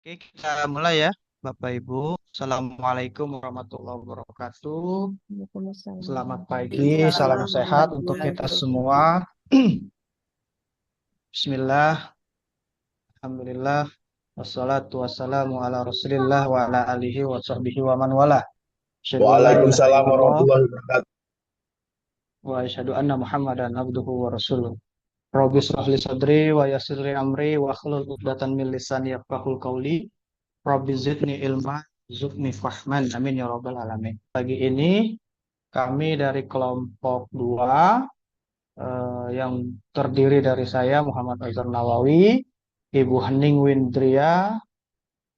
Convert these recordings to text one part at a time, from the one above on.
Oke, kita mulai ya, Bapak Ibu. Assalamualaikum warahmatullahi wabarakatuh. Waalaikumsalam Selamat pagi, salam warahmatullahi sehat untuk kita wabarakatuh. semua. Bismillah, Alhamdulillah, wassalatu wassalamu ala rasulillah wa ala alihi wa sahbihi wa man wala. Asyhadu an la ilaha Waalaikumsalam illallah warahmatullahi wabarakatuh. wa asyhadu anna Muhammadan abduhu wa rasuluh. Rabbi shrah li sadri wa yassir li amri wa hlul 'uqdatan min lisani yafqahul qawli. Rabbi zidni ilma, zidni fahman. Amin ya rabbal alamin. Pagi ini kami dari kelompok 2 yang terdiri dari saya Muhammad Azhar Nawawi, Ibu Hening Windria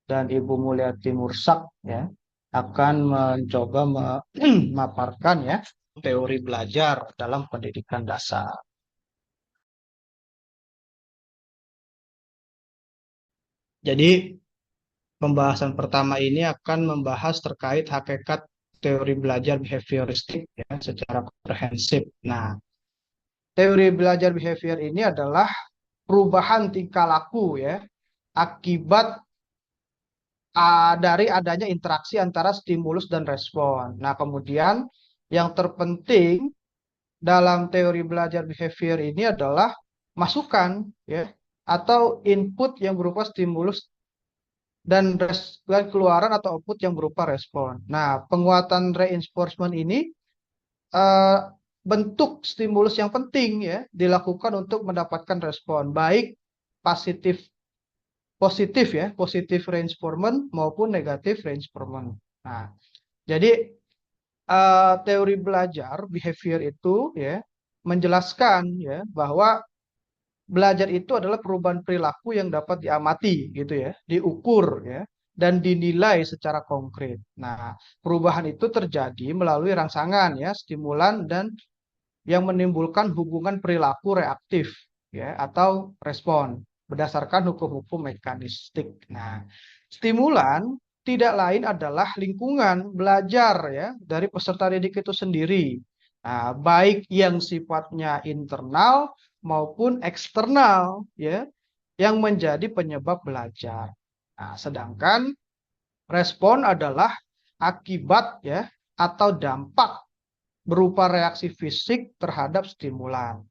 dan Ibu Mulyati Mursak ya akan mencoba memaparkan ya teori belajar dalam pendidikan dasar. Jadi pembahasan pertama ini akan membahas terkait hakikat teori belajar behavioristik ya secara komprehensif. Nah, teori belajar behavior ini adalah perubahan tingkah laku ya akibat dari adanya interaksi antara stimulus dan respon. Nah, kemudian yang terpenting dalam teori belajar behavior ini adalah masukan ya atau input yang berupa stimulus dan keluaran atau output yang berupa respon. Nah, penguatan reinforcement ini eh, bentuk stimulus yang penting ya dilakukan untuk mendapatkan respon baik positif positif ya, positif reinforcement maupun negatif reinforcement. Nah, jadi teori belajar behavior itu ya menjelaskan ya bahwa belajar itu adalah perubahan perilaku yang dapat diamati gitu ya, diukur ya dan dinilai secara konkret. Nah, perubahan itu terjadi melalui rangsangan ya, stimulan dan yang menimbulkan hubungan perilaku reaktif ya atau respon berdasarkan hukum-hukum mekanistik. Nah, stimulan tidak lain adalah lingkungan belajar ya dari peserta didik itu sendiri. Nah, baik yang sifatnya internal maupun eksternal ya yang menjadi penyebab belajar. Nah, sedangkan respon adalah akibat ya atau dampak berupa reaksi fisik terhadap stimulan.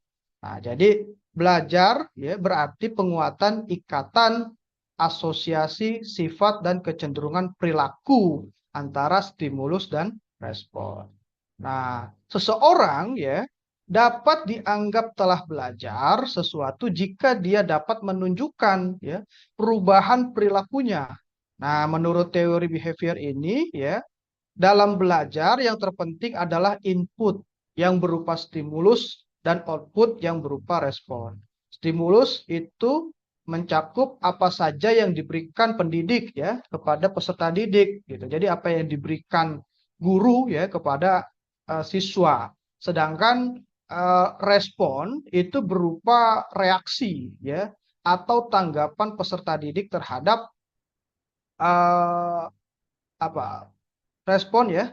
Nah, jadi belajar ya berarti penguatan ikatan asosiasi sifat dan kecenderungan perilaku antara stimulus dan respon. Nah, seseorang ya dapat dianggap telah belajar sesuatu jika dia dapat menunjukkan ya perubahan perilakunya. Nah, menurut teori behavior ini ya dalam belajar yang terpenting adalah input yang berupa stimulus dan output yang berupa respon. Stimulus itu mencakup apa saja yang diberikan pendidik ya kepada peserta didik gitu. Jadi apa yang diberikan guru ya kepada siswa. Sedangkan respon itu berupa reaksi ya atau tanggapan peserta didik terhadap uh, apa respon ya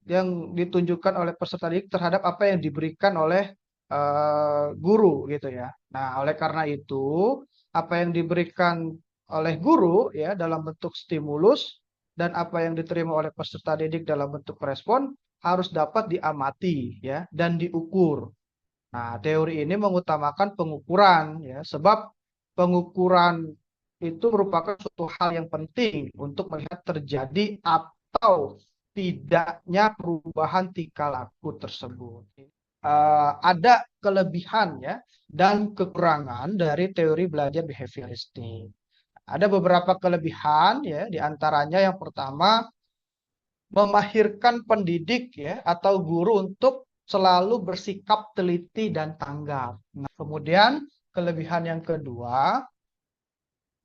yang ditunjukkan oleh peserta didik terhadap apa yang diberikan oleh guru gitu ya. Nah, oleh karena itu, apa yang diberikan oleh guru ya dalam bentuk stimulus dan apa yang diterima oleh peserta didik dalam bentuk respon harus dapat diamati ya dan diukur. Nah, teori ini mengutamakan pengukuran ya, sebab pengukuran itu merupakan suatu hal yang penting untuk melihat terjadi atau tidaknya perubahan tingkah laku tersebut. Ada kelebihan ya dan kekurangan dari teori belajar behavioristik. Ada beberapa kelebihan ya, di antaranya yang pertama memahirkan pendidik ya atau guru untuk selalu bersikap teliti dan tanggap. Nah, kemudian kelebihan yang kedua,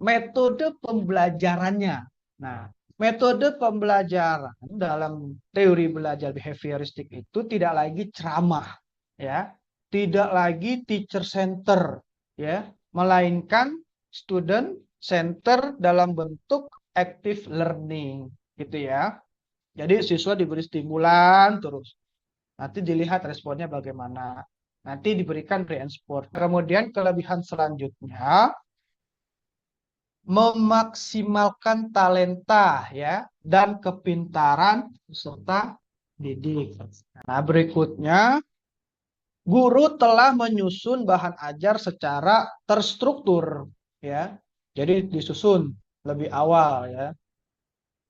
metode pembelajarannya. Nah, metode pembelajaran dalam teori belajar behavioristik itu tidak lagi ceramah ya, tidak lagi teacher center ya, melainkan student center dalam bentuk active learning gitu ya. Jadi siswa diberi stimulan terus. Nanti dilihat responnya bagaimana. Nanti diberikan reinforcement. Kemudian kelebihan selanjutnya, memaksimalkan talenta ya dan kepintaran peserta didik. Nah, berikutnya guru telah menyusun bahan ajar secara terstruktur ya. Jadi disusun lebih awal ya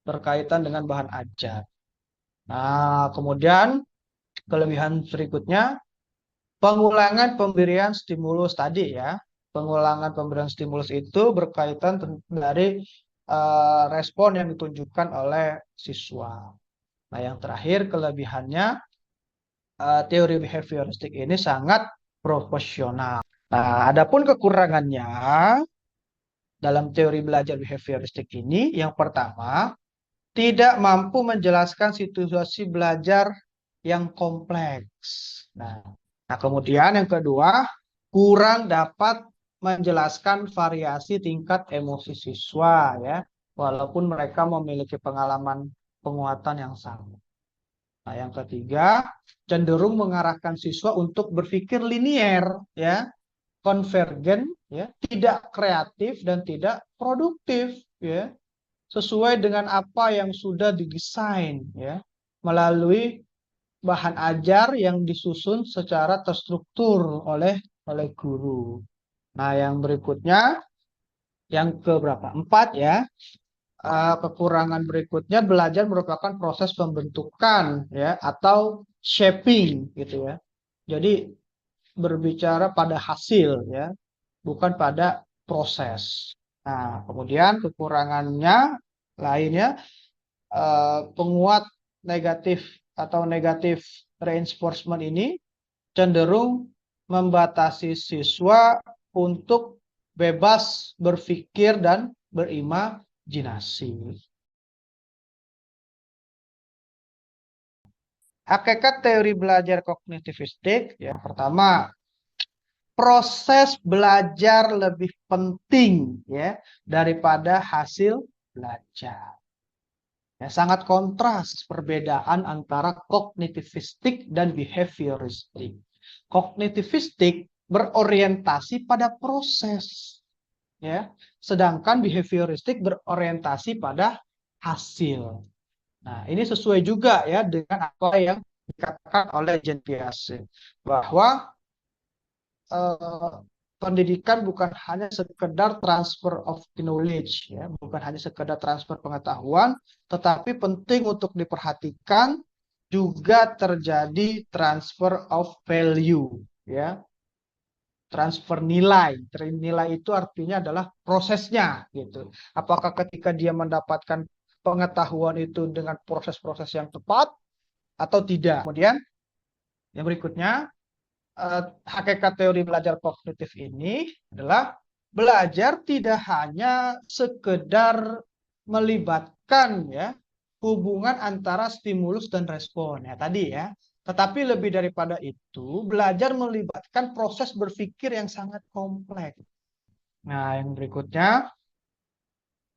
berkaitan dengan bahan ajar. Nah, kemudian kelebihan berikutnya pengulangan pemberian stimulus tadi ya. Pengulangan pemberian stimulus itu berkaitan dari respon yang ditunjukkan oleh siswa. Nah, yang terakhir kelebihannya teori behavioristik ini sangat profesional. Nah, adapun kekurangannya dalam teori belajar behavioristik ini, yang pertama, tidak mampu menjelaskan situasi belajar yang kompleks. Nah, kemudian yang kedua, kurang dapat menjelaskan variasi tingkat emosi siswa ya, walaupun mereka memiliki pengalaman penguatan yang sama. Nah, yang ketiga, cenderung mengarahkan siswa untuk berpikir linier ya, konvergen ya, tidak kreatif dan tidak produktif ya, sesuai dengan apa yang sudah didesain ya, melalui bahan ajar yang disusun secara terstruktur oleh guru. Nah, yang berikutnya, yang keberapa? Empat ya. Kekurangan berikutnya belajar merupakan proses pembentukan ya atau shaping gitu ya. Jadi berbicara pada hasil ya, bukan pada proses. Nah, kemudian kekurangannya lainnya penguat negatif atau negatif reinforcement ini cenderung membatasi siswa untuk bebas berpikir dan berimajinasi. Hakikat teori belajar kognitivistik yang pertama, proses belajar lebih penting ya daripada hasil belajar. Ya, sangat kontras perbedaan antara kognitivistik dan behavioristik. Kognitivistik berorientasi pada proses, ya, sedangkan behavioristik berorientasi pada hasil. Nah, ini sesuai juga ya dengan apa yang dikatakan oleh Jean Piaget bahwa eh, pendidikan bukan hanya sekedar transfer of knowledge ya, bukan hanya sekedar transfer pengetahuan, tetapi penting untuk diperhatikan juga terjadi transfer of value ya, transfer nilai. Nilai itu artinya adalah prosesnya gitu. Apakah ketika dia mendapatkan pengetahuan itu dengan proses-proses yang tepat atau tidak. Kemudian yang berikutnya, hakikat teori belajar kognitif ini adalah belajar tidak hanya sekedar melibatkan ya hubungan antara stimulus dan respon ya tadi ya, tetapi lebih daripada itu belajar melibatkan proses berpikir yang sangat kompleks. Nah, yang berikutnya,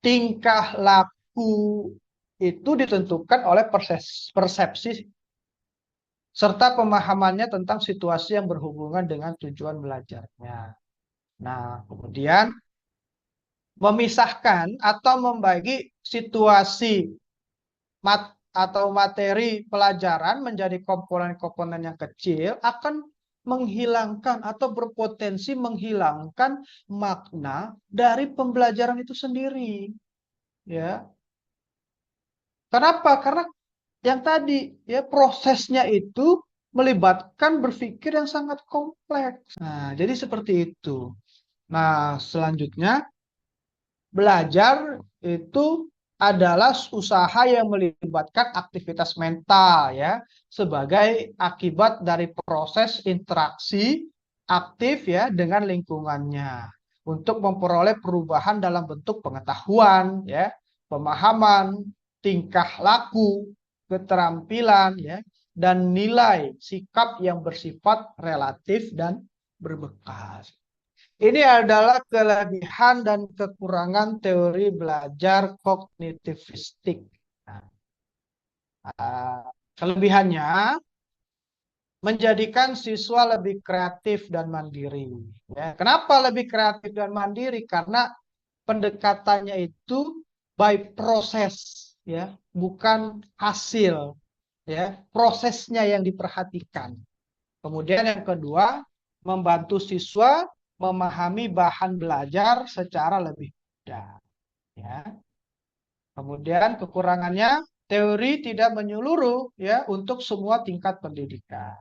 tingkah laku itu ditentukan oleh persepsi serta pemahamannya tentang situasi yang berhubungan dengan tujuan belajarnya. Nah, kemudian memisahkan atau membagi situasi atau materi pelajaran menjadi komponen-komponen yang kecil akan menghilangkan atau berpotensi menghilangkan makna dari pembelajaran itu sendiri. Ya. Kenapa? Karena yang tadi ya prosesnya itu melibatkan berpikir yang sangat kompleks. Nah, jadi seperti itu. Nah, selanjutnya belajar itu adalah usaha yang melibatkan aktivitas mental ya sebagai akibat dari proses interaksi aktif ya dengan lingkungannya untuk memperoleh perubahan dalam bentuk pengetahuan ya, pemahaman, tingkah laku, keterampilan ya dan nilai sikap yang bersifat relatif dan berbekas. Ini adalah kelebihan dan kekurangan teori belajar kognitivistik. Nah, kelebihannya menjadikan siswa lebih kreatif dan mandiri. Ya, kenapa lebih kreatif dan mandiri? Karena pendekatannya itu by proses, ya, bukan hasil, ya, prosesnya yang diperhatikan. Kemudian yang kedua, membantu siswa memahami bahan belajar secara lebih mudah, ya. Kemudian kekurangannya, teori tidak menyeluruh, ya, untuk semua tingkat pendidikan.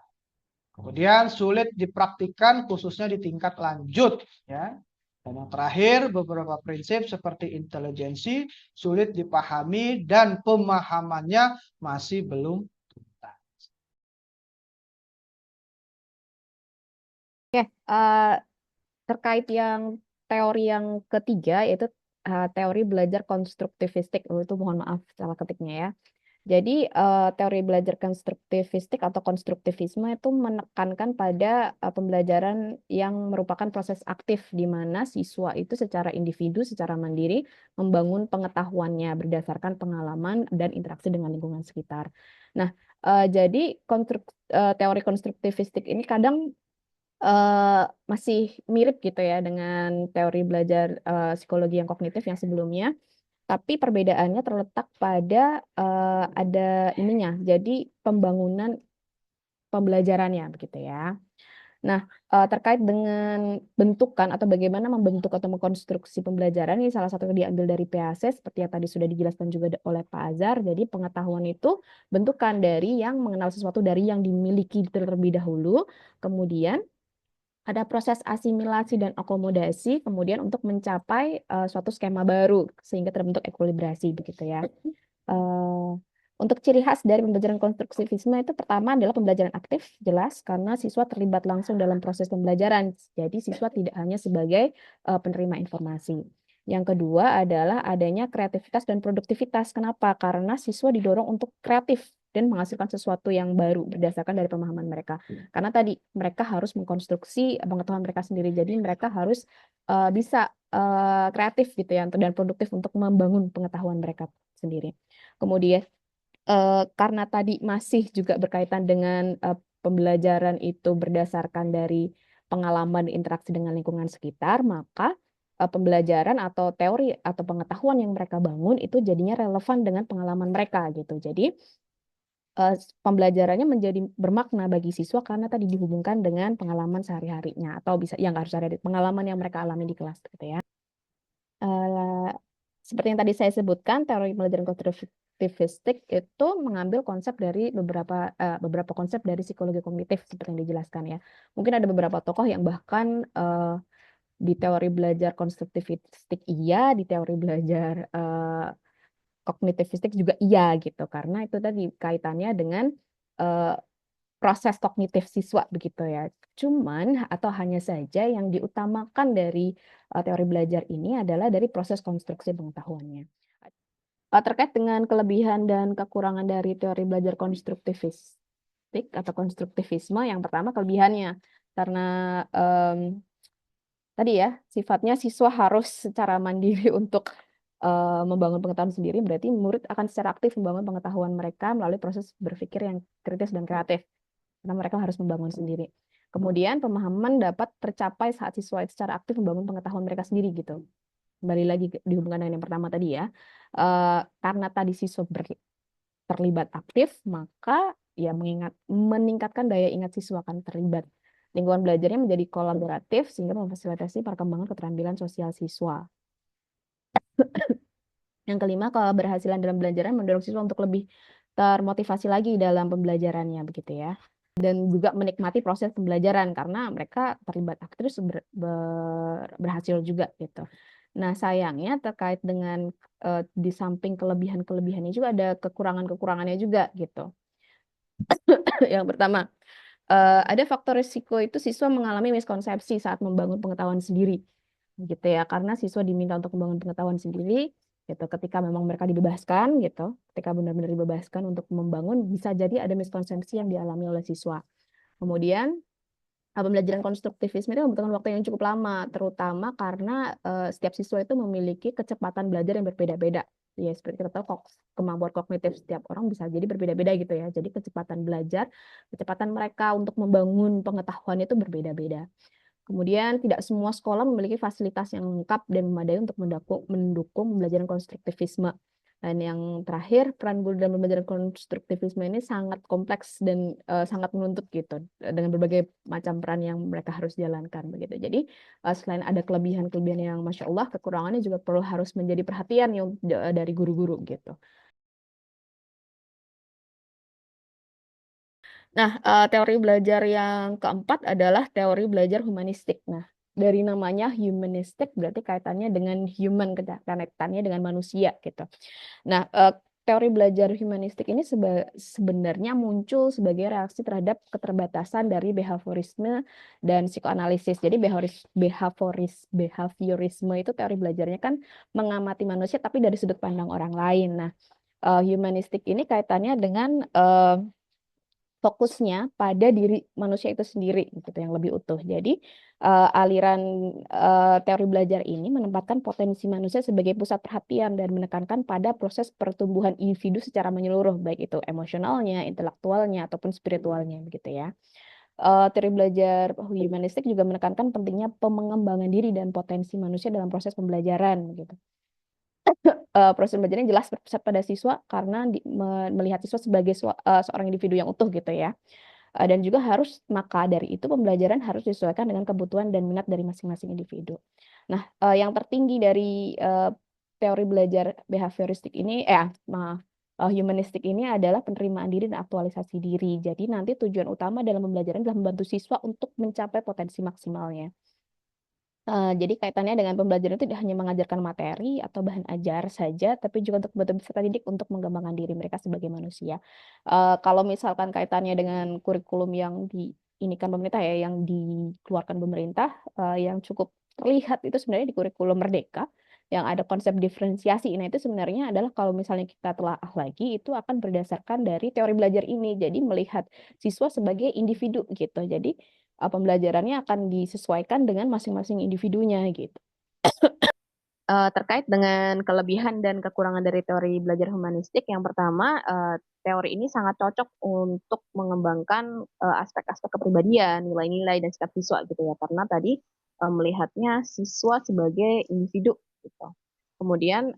Kemudian sulit dipraktikkan khususnya di tingkat lanjut, ya. Dan yang terakhir, beberapa prinsip seperti intelijensi sulit dipahami dan pemahamannya masih belum tuntas. Oke, terkait yang teori yang ketiga, yaitu teori belajar konstruktivistik. Itu mohon maaf salah ketiknya ya. Jadi teori belajar konstruktivistik atau konstruktivisme itu menekankan pada pembelajaran yang merupakan proses aktif di mana siswa itu secara individu, secara mandiri membangun pengetahuannya berdasarkan pengalaman dan interaksi dengan lingkungan sekitar. Nah, jadi teori konstruktivistik ini kadang masih mirip gitu ya dengan teori belajar psikologi yang kognitif yang sebelumnya. Tapi perbedaannya terletak pada ada ininya, jadi pembangunan pembelajarannya begitu ya. Nah, terkait dengan bentukan atau bagaimana membentuk atau mengkonstruksi pembelajaran ini salah satu yang diambil dari PAC seperti yang tadi sudah dijelaskan juga oleh Pak Azhar. Jadi pengetahuan itu bentukan dari yang mengenal sesuatu dari yang dimiliki terlebih dahulu, kemudian ada proses asimilasi dan akomodasi, kemudian untuk mencapai suatu skema baru sehingga terbentuk ekuilibrasi begitu ya. Eh, untuk ciri khas dari pembelajaran konstruktivisme itu pertama adalah pembelajaran aktif, jelas karena siswa terlibat langsung dalam proses pembelajaran. Jadi siswa tidak hanya sebagai penerima informasi. Yang kedua adalah adanya kreativitas dan produktivitas. Kenapa? Karena siswa didorong untuk kreatif dan menghasilkan sesuatu yang baru berdasarkan dari pemahaman mereka. Karena tadi mereka harus mengkonstruksi pengetahuan mereka sendiri. Jadi mereka harus bisa kreatif gitu ya dan produktif untuk membangun pengetahuan mereka sendiri. Kemudian karena tadi masih juga berkaitan dengan pembelajaran itu berdasarkan dari pengalaman interaksi dengan lingkungan sekitar, maka pembelajaran atau teori atau pengetahuan yang mereka bangun itu jadinya relevan dengan pengalaman mereka gitu. Jadi pembelajarannya menjadi bermakna bagi siswa karena tadi dihubungkan dengan pengalaman sehari-harinya atau bisa yang harus ada pengalaman yang mereka alami di kelas gitu ya. Seperti yang tadi saya sebutkan, teori pembelajaran konstruktivistik itu mengambil konsep dari beberapa konsep dari psikologi kognitif seperti yang dijelaskan ya. Mungkin ada beberapa tokoh yang bahkan di teori belajar konstruktivistik iya, di teori belajar kognitivistik juga iya gitu, karena itu tadi kaitannya dengan eh, proses kognitif siswa begitu ya. Cuman atau hanya saja yang diutamakan dari teori belajar ini adalah dari proses konstruksi pengetahuannya. Terkait dengan kelebihan dan kekurangan dari teori belajar konstruktivistik atau konstruktivisme, yang pertama kelebihannya karena tadi ya sifatnya siswa harus secara mandiri untuk membangun pengetahuan sendiri, berarti murid akan secara aktif membangun pengetahuan mereka melalui proses berpikir yang kritis dan kreatif karena mereka harus membangun sendiri. Kemudian pemahaman dapat tercapai saat siswa itu secara aktif membangun pengetahuan mereka sendiri gitu. Kembali lagi dihubungkan dengan yang pertama tadi ya. Karena tadi siswa terlibat aktif, maka ya meningkatkan daya ingat siswa akan terlibat. Lingkungan belajarnya menjadi kolaboratif sehingga memfasilitasi perkembangan keterampilan sosial siswa. Yang kelima, keberhasilan dalam belajaran mendorong siswa untuk lebih termotivasi lagi dalam pembelajarannya begitu ya. Dan juga menikmati proses pembelajaran karena mereka terlibat aktif terus berhasil juga gitu. Nah, sayangnya terkait dengan di samping kelebihan-kelebihannya juga ada kekurangan-kekurangannya juga gitu. Yang pertama, ada faktor risiko itu siswa mengalami miskonsepsi saat membangun pengetahuan sendiri gitu ya, karena siswa diminta untuk membangun pengetahuan sendiri gitu ketika memang mereka dibebaskan gitu, ketika benar-benar dibebaskan untuk membangun bisa jadi ada miskonsepsi yang dialami oleh siswa. Kemudian pembelajaran konstruktivisme itu membutuhkan waktu yang cukup lama, terutama karena setiap siswa itu memiliki kecepatan belajar yang berbeda-beda. Ya, seperti kita tahu kemampuan kognitif setiap orang bisa jadi berbeda-beda gitu ya. Jadi kecepatan belajar, kecepatan mereka untuk membangun pengetahuan itu berbeda-beda. Kemudian tidak semua sekolah memiliki fasilitas yang lengkap dan memadai untuk mendukung pembelajaran konstruktivisme. Dan yang terakhir, peran guru dalam pembelajaran konstruktivisme ini sangat kompleks dan sangat menuntut gitu, dengan berbagai macam peran yang mereka harus jalankan begitu. Jadi selain ada kelebihan-kelebihan yang Masya Allah, kekurangannya juga perlu harus menjadi perhatian yang dari guru-guru gitu. Nah, teori belajar yang keempat adalah teori belajar humanistik. Nah, dari namanya humanistik berarti kaitannya dengan human, kaitannya dengan manusia gitu. Nah, teori belajar humanistik ini sebenarnya muncul sebagai reaksi terhadap keterbatasan dari behaviorisme dan psikoanalisis. Jadi behaviorisme itu teori belajarnya kan mengamati manusia tapi dari sudut pandang orang lain. Nah, humanistik ini kaitannya dengan fokusnya pada diri manusia itu sendiri gitu yang lebih utuh. Jadi aliran teori belajar ini menempatkan potensi manusia sebagai pusat perhatian dan menekankan pada proses pertumbuhan individu secara menyeluruh baik itu emosionalnya, intelektualnya ataupun spiritualnya begitu ya. Teori belajar humanistik juga menekankan pentingnya pengembangan diri dan potensi manusia dalam proses pembelajaran gitu. Proses belajarnya jelas berpusat pada siswa karena melihat siswa sebagai seorang individu yang utuh gitu ya. Dan juga maka dari itu pembelajaran harus disesuaikan dengan kebutuhan dan minat dari masing-masing individu. Nah, yang tertinggi dari teori belajar behavioristik ini, maaf, humanistik ini adalah penerimaan diri dan aktualisasi diri. Jadi nanti tujuan utama dalam pembelajaran adalah membantu siswa untuk mencapai potensi maksimalnya. Jadi kaitannya dengan pembelajaran itu tidak hanya mengajarkan materi atau bahan ajar saja, tapi juga untuk membantu peserta didik untuk mengembangkan diri mereka sebagai manusia. Kalau misalkan kaitannya dengan kurikulum yang diinikan pemerintah ya, yang dikeluarkan pemerintah, yang cukup terlihat itu sebenarnya di kurikulum Merdeka, yang ada konsep diferensiasi. Nah itu sebenarnya adalah kalau misalnya kita telaah lagi, itu akan berdasarkan dari teori belajar ini. Jadi melihat siswa sebagai individu gitu. Jadi pembelajarannya akan disesuaikan dengan masing-masing individunya gitu. Terkait dengan kelebihan dan kekurangan dari teori belajar humanistik, yang pertama, teori ini sangat cocok untuk mengembangkan aspek-aspek kepribadian, nilai-nilai dan sikap siswa gitu ya, karena tadi melihatnya siswa sebagai individu gitu. Kemudian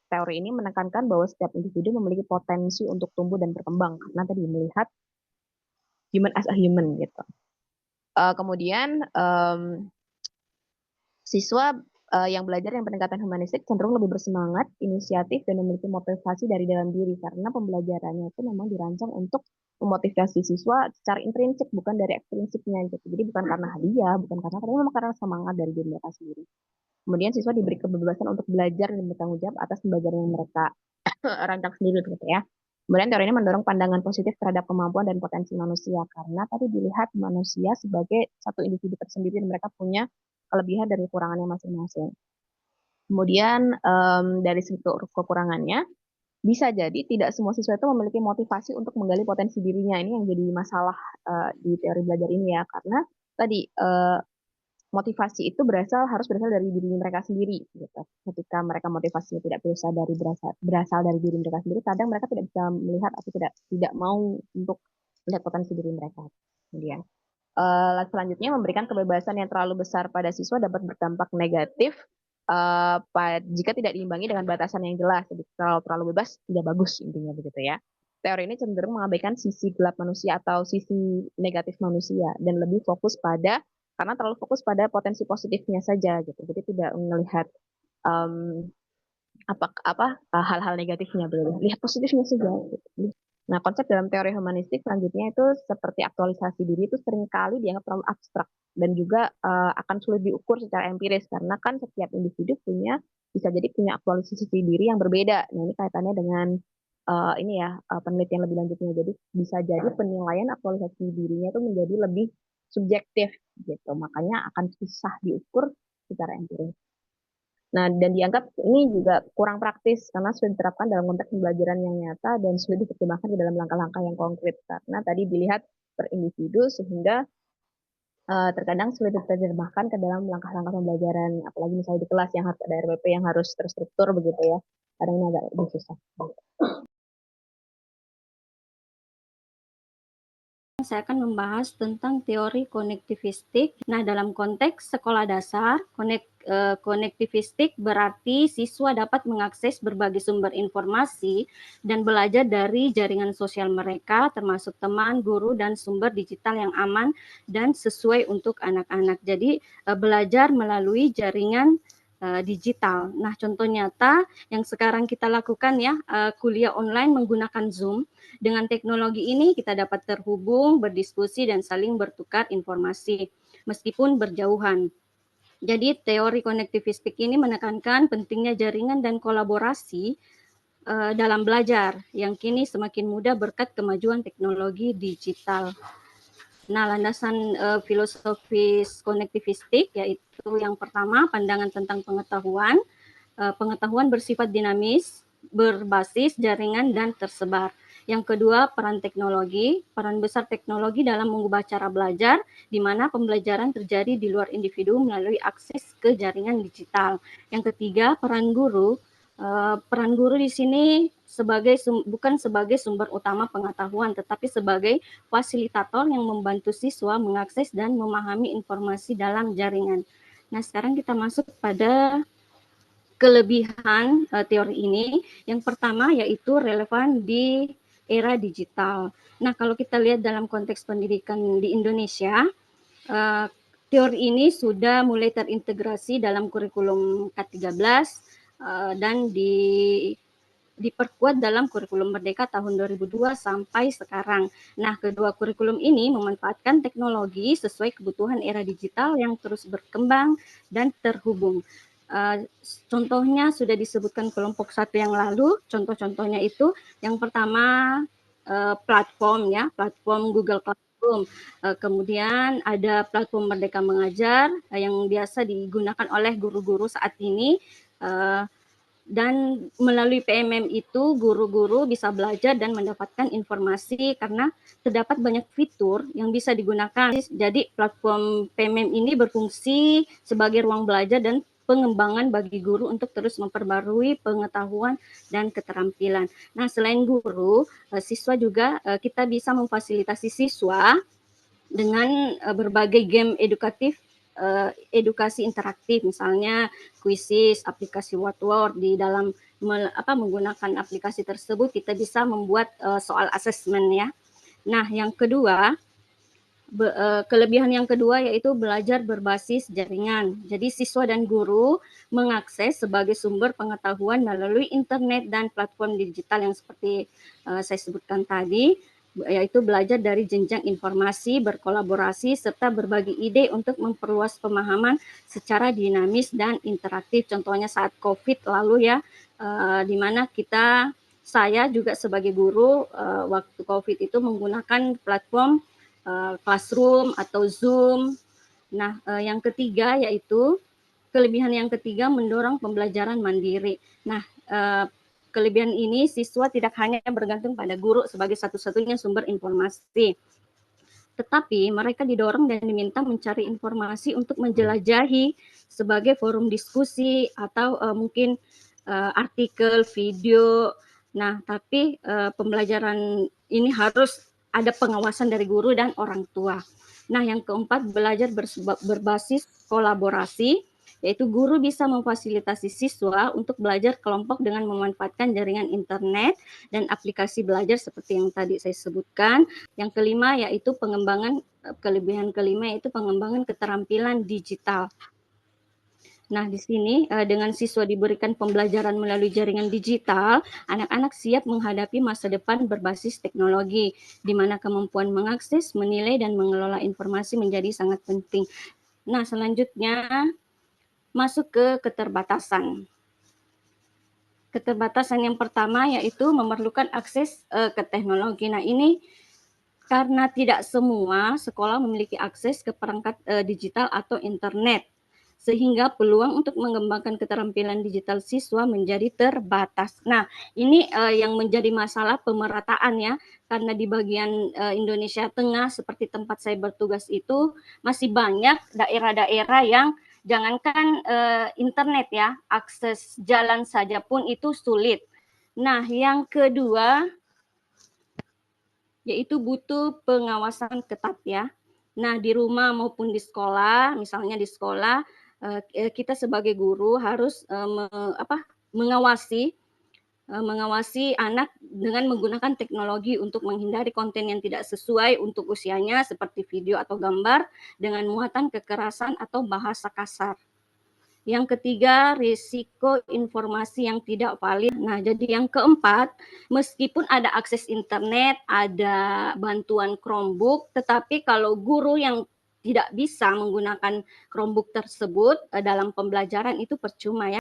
teori ini menekankan bahwa setiap individu memiliki potensi untuk tumbuh dan berkembang karena tadi melihat human as a human gitu. Kemudian siswa yang belajar yang pendekatan humanistik cenderung lebih bersemangat, inisiatif, dan memiliki motivasi dari dalam diri karena pembelajarannya itu memang dirancang untuk memotivasi siswa secara intrinsik, bukan dari ekstrinsipnya gitu. Jadi bukan karena hadiah, bukan karena tapi memang karena semangat dari diri mereka sendiri. Kemudian siswa diberi kebebasan untuk belajar dan bertanggung jawab atas pembelajaran yang mereka rancang sendiri gitu ya. Kemudian teori ini mendorong pandangan positif terhadap kemampuan dan potensi manusia karena tadi dilihat manusia sebagai satu individu tersendiri dan mereka punya kelebihan dan kekurangannya masing-masing. Kemudian dari segi kekurangannya, bisa jadi tidak semua siswa itu memiliki motivasi untuk menggali potensi dirinya. Ini yang jadi masalah di teori belajar ini ya, karena tadi motivasi itu harus berasal dari diri mereka sendiri. Gitu. Ketika mereka motivasinya tidak berasal dari diri mereka sendiri, kadang mereka tidak bisa melihat atau tidak mau untuk melihat potensi diri mereka. Kemudian selanjutnya memberikan kebebasan yang terlalu besar pada siswa dapat berdampak negatif jika tidak diimbangi dengan batasan yang jelas. Jadi terlalu bebas tidak bagus intinya begitu ya. Teori ini cenderung mengabaikan sisi gelap manusia atau sisi negatif manusia dan lebih fokus pada karena terlalu fokus pada potensi positifnya saja gitu. Jadi tidak melihat um, hal-hal negatifnya, lihat positifnya saja. Gitu. Nah, konsep dalam teori humanistik selanjutnya itu seperti aktualisasi diri itu seringkali dianggap terlalu abstrak dan juga akan sulit diukur secara empiris karena kan setiap individu bisa jadi punya aktualisasi diri yang berbeda. Nah, ini kaitannya dengan ini ya penelitian lebih lanjutnya. Jadi bisa jadi penilaian aktualisasi dirinya itu menjadi lebih subjektif gitu. Makanya akan susah diukur secara empiris. Nah, dan dianggap ini juga kurang praktis karena sudah diterapkan dalam konteks pembelajaran yang nyata dan sudah diterjemahkan di dalam langkah-langkah yang konkret. Karena tadi dilihat per individu sehingga terkadang sulit diterjemahkan ke dalam langkah-langkah pembelajaran, apalagi misalnya di kelas yang harus ada RPP yang harus terstruktur begitu ya. Kadang ini agak lebih susah. saya akan membahas tentang teori konektivistik. Nah, dalam konteks sekolah dasar, konektivistik berarti siswa dapat mengakses berbagai sumber informasi dan belajar dari jaringan sosial mereka, termasuk teman, guru, dan sumber digital yang aman dan sesuai untuk anak-anak. Jadi, belajar melalui jaringan digital. Nah, contoh nyata yang sekarang kita lakukan ya, kuliah online menggunakan Zoom. Dengan teknologi ini kita dapat terhubung, berdiskusi, dan saling bertukar informasi meskipun berjauhan. Jadi teori konektivistik ini menekankan pentingnya jaringan dan kolaborasi dalam belajar yang kini semakin mudah berkat kemajuan teknologi digital. Nah, landasan filosofis konektivistik yaitu yang pertama pandangan tentang pengetahuan. Pengetahuan bersifat dinamis, berbasis jaringan dan tersebar. Yang kedua, peran teknologi. Peran besar teknologi dalam mengubah cara belajar, di mana pembelajaran terjadi di luar individu melalui akses ke jaringan digital. Yang ketiga, peran guru. Peran guru di sini bukan sebagai sumber utama pengetahuan, tetapi sebagai fasilitator yang membantu siswa mengakses dan memahami informasi dalam jaringan. Nah, sekarang kita masuk pada kelebihan teori ini. Yang pertama yaitu relevan di era digital. Nah, kalau kita lihat dalam konteks pendidikan di Indonesia, teori ini sudah mulai terintegrasi dalam kurikulum K13 dan diperkuat dalam kurikulum Merdeka tahun 2002 sampai sekarang. Nah, kedua kurikulum ini memanfaatkan teknologi sesuai kebutuhan era digital yang terus berkembang dan terhubung. Contohnya sudah disebutkan kelompok satu yang lalu. Contoh-contohnya itu yang pertama platform Google Classroom. Kemudian ada platform Merdeka Mengajar yang biasa digunakan oleh guru-guru saat ini. Dan melalui PMM itu guru-guru bisa belajar dan mendapatkan informasi karena terdapat banyak fitur yang bisa digunakan. Jadi platform PMM ini berfungsi sebagai ruang belajar dan pengembangan bagi guru untuk terus memperbarui pengetahuan dan keterampilan. Nah, selain guru, siswa juga kita bisa memfasilitasi siswa dengan berbagai game edukatif, edukasi interaktif, misalnya kuisis, aplikasi Word di dalam menggunakan aplikasi tersebut kita bisa membuat soal asesmen ya. Nah, yang kedua, kelebihan yang kedua yaitu belajar berbasis jaringan. Jadi siswa dan guru mengakses sebagai sumber pengetahuan melalui internet dan platform digital yang seperti saya sebutkan tadi, yaitu belajar dari jenjang informasi, berkolaborasi, serta berbagi ide untuk memperluas pemahaman secara dinamis dan interaktif. Contohnya saat COVID lalu ya, di mana saya juga sebagai guru waktu COVID itu menggunakan platform Classroom atau Zoom. Nah, yang ketiga yaitu kelebihan yang ketiga mendorong pembelajaran mandiri. Nah, kelebihan ini siswa tidak hanya bergantung pada guru sebagai satu-satunya sumber informasi, tetapi mereka didorong dan diminta mencari informasi untuk menjelajahi sebagai forum diskusi atau mungkin artikel, video. Nah, tapi pembelajaran ini harus ada pengawasan dari guru dan orang tua. Nah, yang keempat, belajar berbasis kolaborasi, yaitu guru bisa memfasilitasi siswa untuk belajar kelompok dengan memanfaatkan jaringan internet dan aplikasi belajar seperti yang tadi saya sebutkan. Yang kelima yaitu kelebihan kelima yaitu pengembangan keterampilan digital. Nah, di sini dengan siswa diberikan pembelajaran melalui jaringan digital, anak-anak siap menghadapi masa depan berbasis teknologi, di mana kemampuan mengakses, menilai, dan mengelola informasi menjadi sangat penting. Nah, selanjutnya masuk ke keterbatasan. Keterbatasan yang pertama yaitu memerlukan akses ke teknologi. Nah, ini karena tidak semua sekolah memiliki akses ke perangkat digital atau internet, sehingga peluang untuk mengembangkan keterampilan digital siswa menjadi terbatas. Nah, ini yang menjadi masalah pemerataan ya, karena di bagian Indonesia Tengah seperti tempat saya bertugas itu masih banyak daerah-daerah yang jangankan internet ya, akses jalan saja pun itu sulit. Nah, yang kedua yaitu butuh pengawasan ketat ya. Nah, di rumah maupun di sekolah, misalnya di sekolah, kita sebagai guru harus mengawasi anak dengan menggunakan teknologi untuk menghindari konten yang tidak sesuai untuk usianya seperti video atau gambar dengan muatan kekerasan atau bahasa kasar. Yang ketiga, risiko informasi yang tidak valid. Nah, jadi yang keempat, meskipun ada akses internet, ada bantuan Chromebook, tetapi kalau guru yang tidak bisa menggunakan Chromebook tersebut dalam pembelajaran itu percuma ya.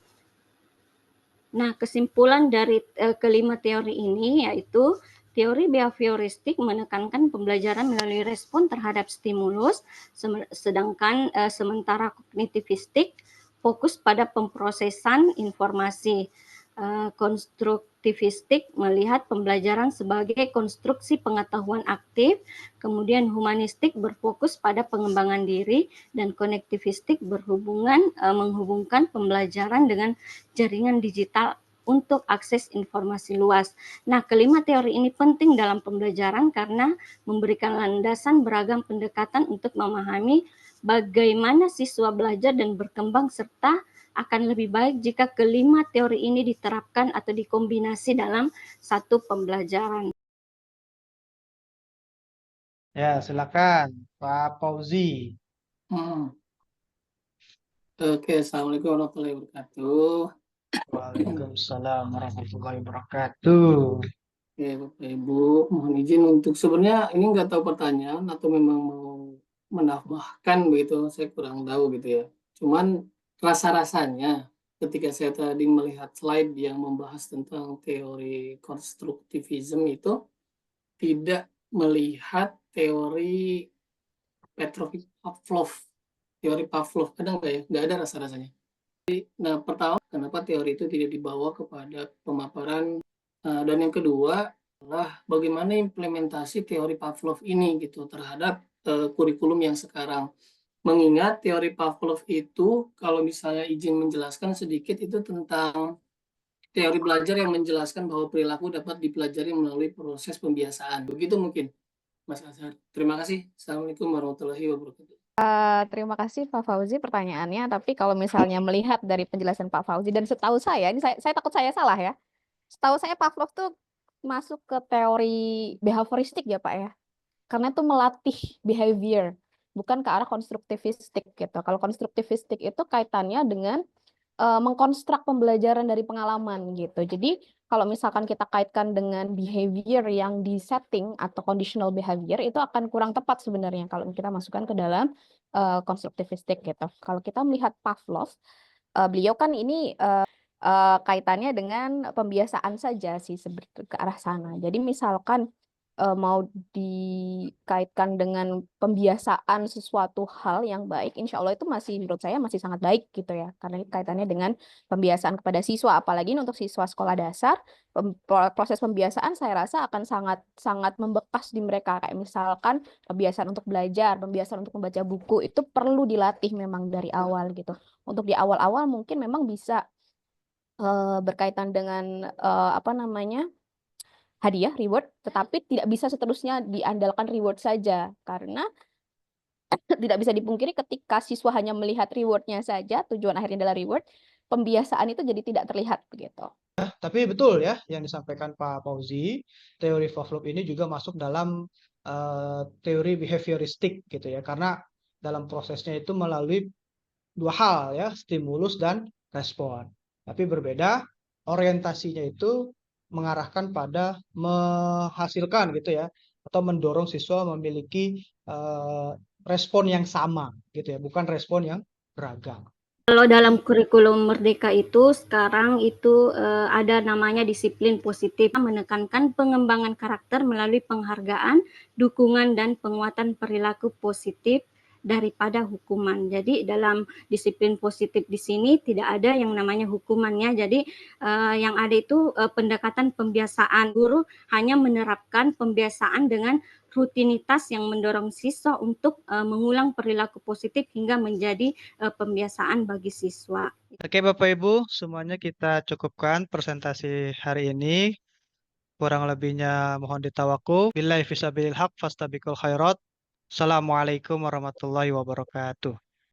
Nah, kesimpulan dari kelima teori ini yaitu teori behavioristik menekankan pembelajaran melalui respon terhadap stimulus, sedangkan sementara kognitivistik fokus pada pemprosesan informasi. Konstruktivistik melihat pembelajaran sebagai konstruksi pengetahuan aktif, kemudian humanistik berfokus pada pengembangan diri, dan konektivistik menghubungkan pembelajaran dengan jaringan digital untuk akses informasi luas. Nah, kelima teori ini penting dalam pembelajaran karena memberikan landasan beragam pendekatan untuk memahami bagaimana siswa belajar dan berkembang, serta akan lebih baik jika kelima teori ini diterapkan atau dikombinasi dalam satu pembelajaran. Ya, silakan Pak Fauzi. Oke, Assalamualaikum warahmatullahi wabarakatuh. Waalaikumsalam warahmatullahi wabarakatuh. Oke, Bapak Ibu, mohon izin untuk sebenarnya ini nggak tahu pertanyaan atau memang mau menambahkan begitu, saya kurang tahu gitu ya. Cuman rasa-rasanya ketika saya tadi melihat slide yang membahas tentang teori konstruktivisme itu tidak melihat teori Pavlov, teori Pavlov, ada nggak ya? Nggak ada rasa-rasanya. Nah, pertama, kenapa teori itu tidak dibawa kepada pemaparan, dan yang kedua adalah bagaimana implementasi teori Pavlov ini gitu terhadap kurikulum yang sekarang. Mengingat teori Pavlov itu, kalau misalnya izin menjelaskan sedikit, itu tentang teori belajar yang menjelaskan bahwa perilaku dapat dipelajari melalui proses pembiasaan. Begitu mungkin, Mas Azhar. Terima kasih. Assalamualaikum warahmatullahi wabarakatuh. Terima kasih Pak Fauzi pertanyaannya. Tapi kalau misalnya melihat dari penjelasan Pak Fauzi, dan setahu saya, ini saya takut saya salah ya. Setahu saya Pavlov tuh masuk ke teori behavioristik ya Pak ya. Karena itu melatih behavior, bukan ke arah konstruktivistik gitu. Kalau konstruktivistik itu kaitannya dengan mengkonstruk pembelajaran dari pengalaman gitu. Jadi kalau misalkan kita kaitkan dengan behavior yang disetting atau conditional behavior, itu akan kurang tepat sebenarnya kalau kita masukkan ke dalam konstruktivistik gitu. Kalau kita melihat Pavlov, beliau kan ini kaitannya dengan pembiasaan saja sih ke arah sana. Jadi misalkan mau dikaitkan dengan pembiasaan sesuatu hal yang baik, insya Allah itu masih menurut saya masih sangat baik gitu ya, karena ini kaitannya dengan pembiasaan kepada siswa, apalagi untuk siswa sekolah dasar, proses pembiasaan saya rasa akan sangat sangat membekas di mereka, kayak misalkan pembiasaan untuk belajar, pembiasaan untuk membaca buku itu perlu dilatih memang dari awal gitu. Untuk di awal-awal mungkin memang bisa berkaitan dengan hadiah, reward, tetapi tidak bisa seterusnya diandalkan reward saja, karena tidak bisa dipungkiri ketika siswa hanya melihat rewardnya saja, tujuan akhirnya adalah reward, pembiasaan itu jadi tidak terlihat begitu. Tapi betul ya yang disampaikan Pak Fauzi, teori Pavlov ini juga masuk dalam teori behavioristik gitu ya, karena dalam prosesnya itu melalui dua hal ya, stimulus dan respon. Tapi berbeda, orientasinya itu mengarahkan pada menghasilkan gitu ya, atau mendorong siswa memiliki respon yang sama gitu ya, bukan respon yang beragam. Kalau dalam kurikulum Merdeka itu sekarang itu ada namanya disiplin positif, menekankan pengembangan karakter melalui penghargaan, dukungan, dan penguatan perilaku positif daripada hukuman. Jadi dalam disiplin positif di sini tidak ada yang namanya hukumannya. Jadi yang ada itu pendekatan pembiasaan. Guru hanya menerapkan pembiasaan dengan rutinitas yang mendorong siswa untuk mengulang perilaku positif hingga menjadi pembiasaan bagi siswa. Oke Bapak Ibu, semuanya kita cukupkan presentasi hari ini. Kurang lebihnya mohon ditawakuf. Billahi fisabilil haq fastabiqul khairat. Assalamualaikum warahmatullahi wabarakatuh.